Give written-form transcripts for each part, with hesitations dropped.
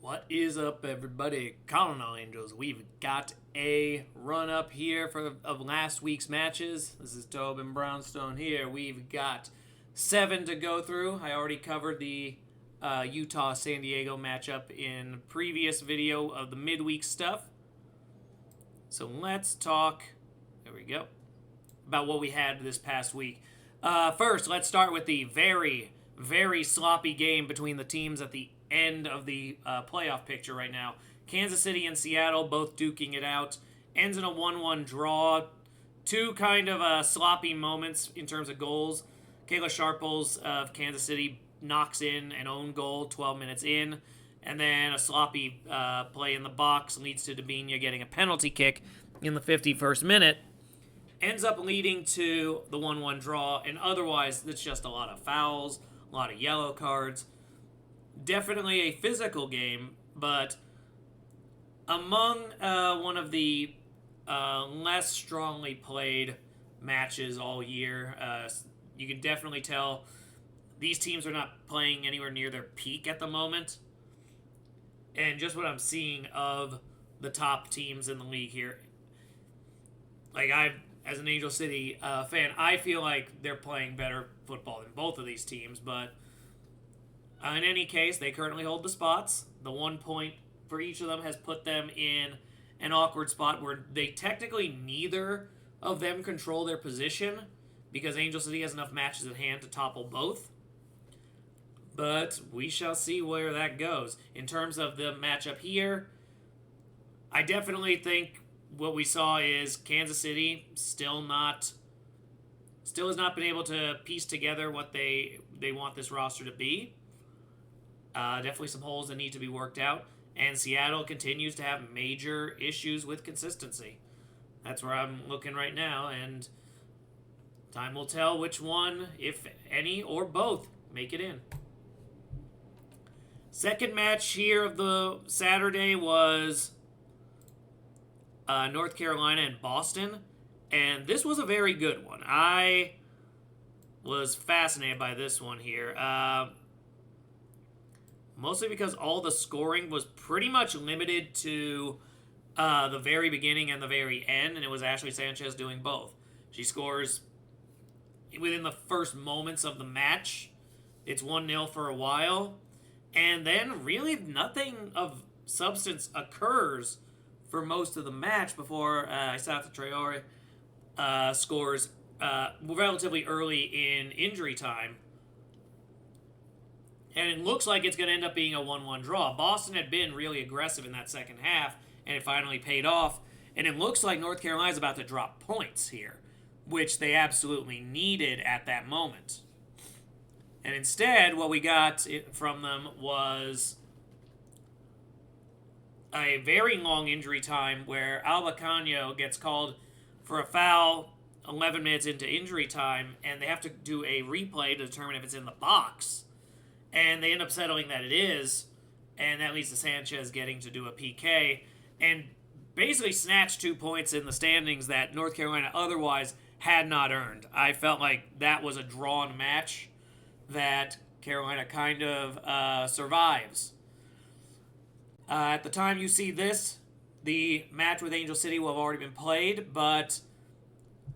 What is up, everybody? Colonel Angels. We've got a run up here of last week's matches. This is Tobin Brownstone here. We've got 7 to go through. I already covered the Utah-San Diego matchup in previous video of the midweek stuff. So let's talk, there we go, about what we had this past week. First, let's start with the very, very sloppy game between the teams at the end of the playoff picture right now. Kansas City and Seattle both duking it out. Ends in a 1-1 draw. Two kind of sloppy moments in terms of goals. Kayla Sharples of Kansas City knocks in an own goal 12 minutes in. And then a sloppy play in the box leads to Dabinia getting a penalty kick in the 51st minute. Ends up leading to the 1-1 draw. And otherwise, it's just a lot of fouls, a lot of yellow cards. Definitely a physical game, but among one of the less strongly played matches all year. You can definitely tell these teams are not playing anywhere near their peak at the moment. And just what I'm seeing of the top teams in the league here, like as an Angel City fan, I feel like they're playing better football than both of these teams, but in any case, they currently hold the spots. The 1 point for each of them has put them in an awkward spot where they technically neither of them control their position because Angel City has enough matches at hand to topple both. But we shall see where that goes. In terms of the matchup here, I definitely think what we saw is Kansas City still has not been able to piece together what they want this roster to be. Definitely some holes that need to be worked out. And Seattle continues to have major issues with consistency. That's where I'm looking right now, and time will tell which one, if any, or both, make it in. Second match here of the Saturday was North Carolina and Boston, and this was a very good one. I was fascinated by this one here. Mostly because all the scoring was pretty much limited to the very beginning and the very end, and it was Ashley Sanchez doing both. She scores within the first moments of the match. It's 1-0 for a while, and then really nothing of substance occurs for most of the match before Isata Traore scores relatively early in injury time. And it looks like it's going to end up being a 1-1 draw. Boston had been really aggressive in that second half, and it finally paid off. And it looks like North Carolina is about to drop points here, which they absolutely needed at that moment. And instead, what we got from them was a very long injury time where Alba Cano gets called for a foul 11 minutes into injury time, and they have to do a replay to determine if it's in the box. And they end up settling that it is, and that leads to Sanchez getting to do a PK and basically snatch 2 points in the standings that North Carolina otherwise had not earned. I felt like that was a drawn match that Carolina kind of survives. At the time you see this, the match with Angel City will have already been played, but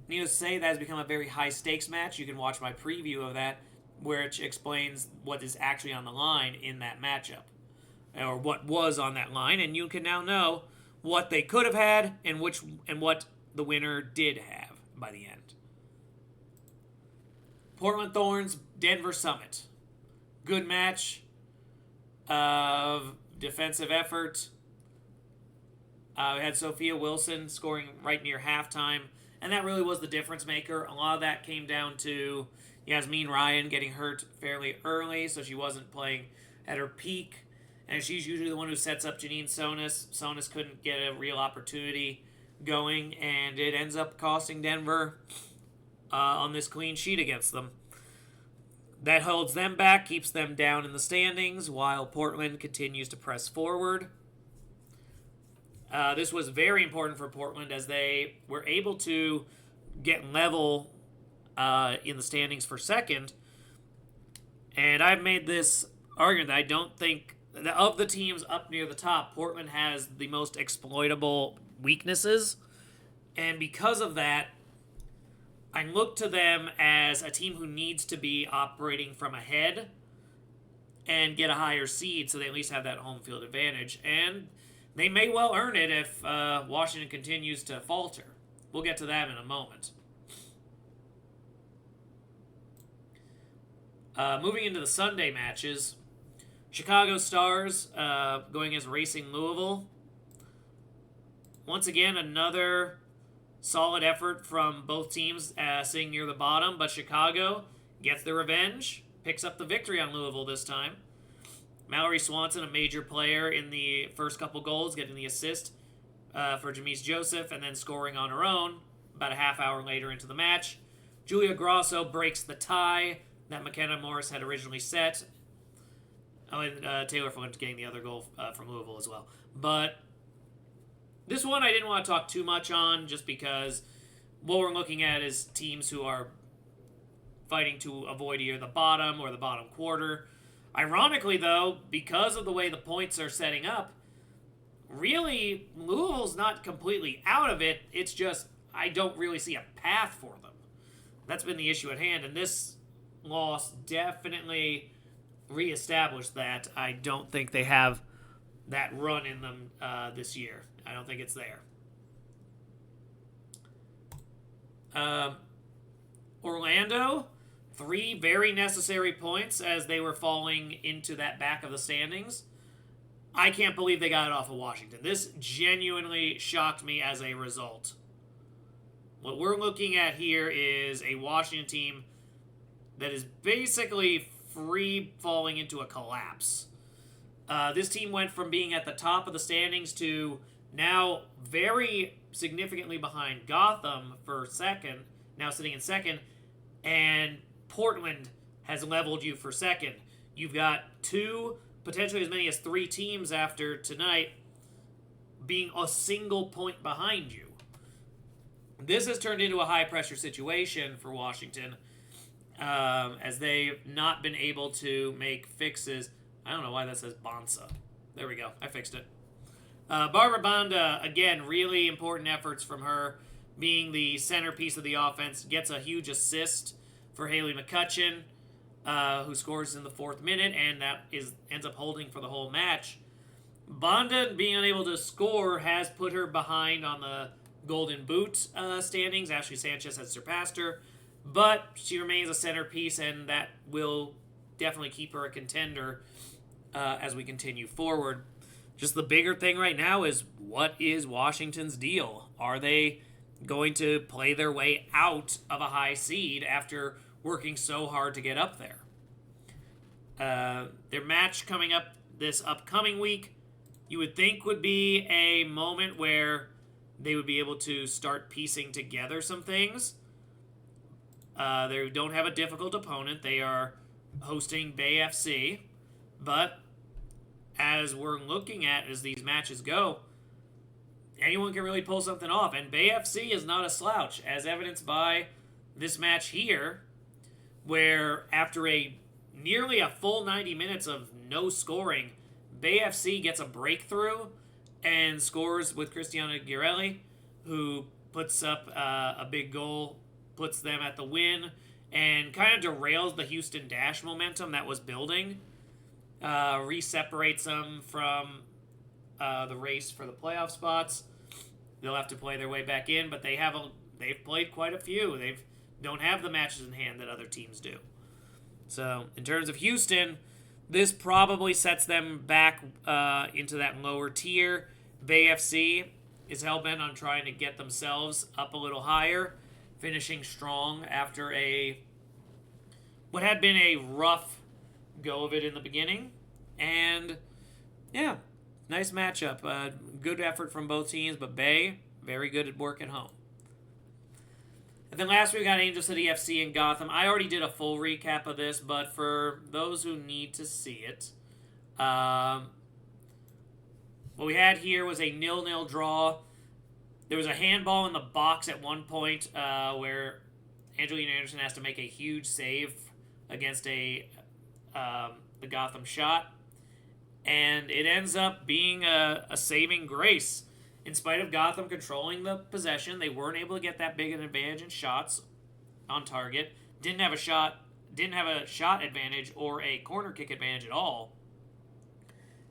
needless to say, that has become a very high-stakes match. You can watch my preview of that, which explains what is actually on the line in that matchup, or what was on that line, and you can now know what they could have had and what the winner did have by the end. Portland Thorns, Denver Summit. Good match of defensive effort. We had Sophia Wilson scoring right near halftime, and that really was the difference maker. A lot of that came down to Yasmin Ryan getting hurt fairly early, so she wasn't playing at her peak. And she's usually the one who sets up Janine Sonis. Sonis couldn't get a real opportunity going, and it ends up costing Denver on this clean sheet against them. That holds them back, keeps them down in the standings, while Portland continues to press forward. This was very important for Portland as they were able to get level in the standings for second. And I've made this argument that I don't think of the teams up near the top, Portland has the most exploitable weaknesses. And because of that, I look to them as a team who needs to be operating from ahead and get a higher seed so they at least have that home field advantage. And they may well earn it if Washington continues to falter. We'll get to that in a moment. Moving into the Sunday matches, Chicago Stars going as Racing Louisville. Once again, another solid effort from both teams sitting near the bottom, but Chicago gets their revenge, picks up the victory on Louisville this time. Mallory Swanson, a major player in the first couple goals, getting the assist for Jamise Joseph, and then scoring on her own about a half hour later into the match. Julia Grosso breaks the tie that McKenna Morris had originally set. Oh, and Taylor Flint getting the other goal from Louisville as well. But this one I didn't want to talk too much on just because what we're looking at is teams who are fighting to avoid either the bottom or the bottom quarter. Ironically, though, because of the way the points are setting up, really, Louisville's not completely out of it. It's just I don't really see a path for them. That's been the issue at hand, and this loss definitely reestablished that. I don't think they have that run in them this year. I don't think it's there. Orlando, 3 very necessary points as they were falling into that back of the standings. I can't believe they got it off of Washington. This genuinely shocked me as a result. What we're looking at here is a Washington team that is basically free falling into a collapse. This team went from being at the top of the standings to now very significantly behind Gotham for second, now sitting in second, and Portland has leveled you for second. You've got 2, potentially as many as 3 teams after tonight being a single point behind you. This has turned into a high-pressure situation for Washington as they've not been able to make fixes. I don't know why that says Bonsa. There we go. I fixed it. Barbara Banda, again, really important efforts from her, being the centerpiece of the offense, gets a huge assist for Haley McCutcheon, who scores in the 4th minute, and that ends up holding for the whole match. Banda being unable to score has put her behind on the Golden Boot standings. Ashley Sanchez has surpassed her, but she remains a centerpiece, and that will definitely keep her a contender as we continue forward. Just the bigger thing right now is, what is Washington's deal? Are they going to play their way out of a high seed after working so hard to get up there? Their match coming up this upcoming week, you would think would be a moment where they would be able to start piecing together some things. They don't have a difficult opponent. They are hosting Bay FC, but as we're looking at as these matches go, anyone can really pull something off. And Bay FC is not a slouch, as evidenced by this match here, where after nearly a full 90 minutes of no scoring, Bay FC gets a breakthrough and scores with Cristiana Girelli, who puts up a big goal, puts them at the win, and kind of derails the Houston Dash momentum that was building. Re-separates them from the race for the playoff spots. They'll have to play their way back in, but they've played quite a few. They don't have the matches in hand that other teams do. So, in terms of Houston, this probably sets them back into that lower tier. Bay FC is hell-bent on trying to get themselves up a little higher, finishing strong after what had been a rough go of it in the beginning. And yeah, nice matchup. Good effort from both teams, but Bay, very good at work at home. And then last week we got Angel City FC and Gotham. I already did a full recap of this, but for those who need to see it, what we had here was a 0-0 draw. There was a handball in the box at one point where Angelina Anderson has to make a huge save against the Gotham shot. And it ends up being a saving grace. In spite of Gotham controlling the possession, they weren't able to get that big an advantage in shots on target. Didn't have a shot advantage or a corner kick advantage at all.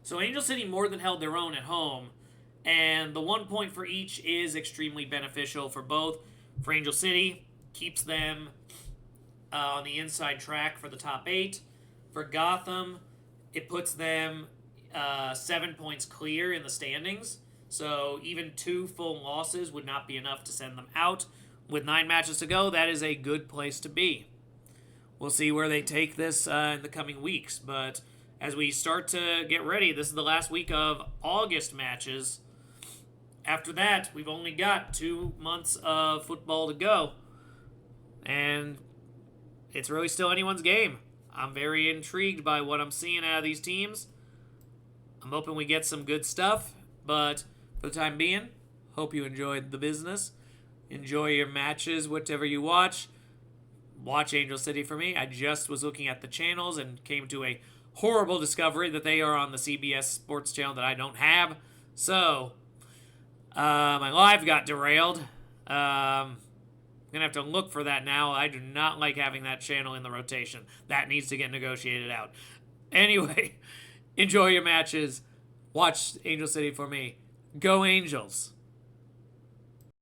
So Angel City more than held their own at home, and the 1 point for each is extremely beneficial for both. For Angel City, keeps them on the inside track for the top 8. For Gotham, it puts them 7 points clear in the standings. So even 2 full losses would not be enough to send them out. With 9 matches to go, that is a good place to be. We'll see where they take this in the coming weeks. But as we start to get ready, this is the last week of August matches. After that, we've only got 2 months of football to go. And it's really still anyone's game. I'm very intrigued by what I'm seeing out of these teams. I'm hoping we get some good stuff. But for the time being, hope you enjoyed the business. Enjoy your matches, whatever you watch. Watch Angel City for me. I just was looking at the channels and came to a horrible discovery that they are on the CBS Sports channel that I don't have. So, my live got derailed. I'm going to have to look for that now. I do not like having that channel in the rotation. That needs to get negotiated out. Anyway, enjoy your matches. Watch Angel City for me. Go Angels.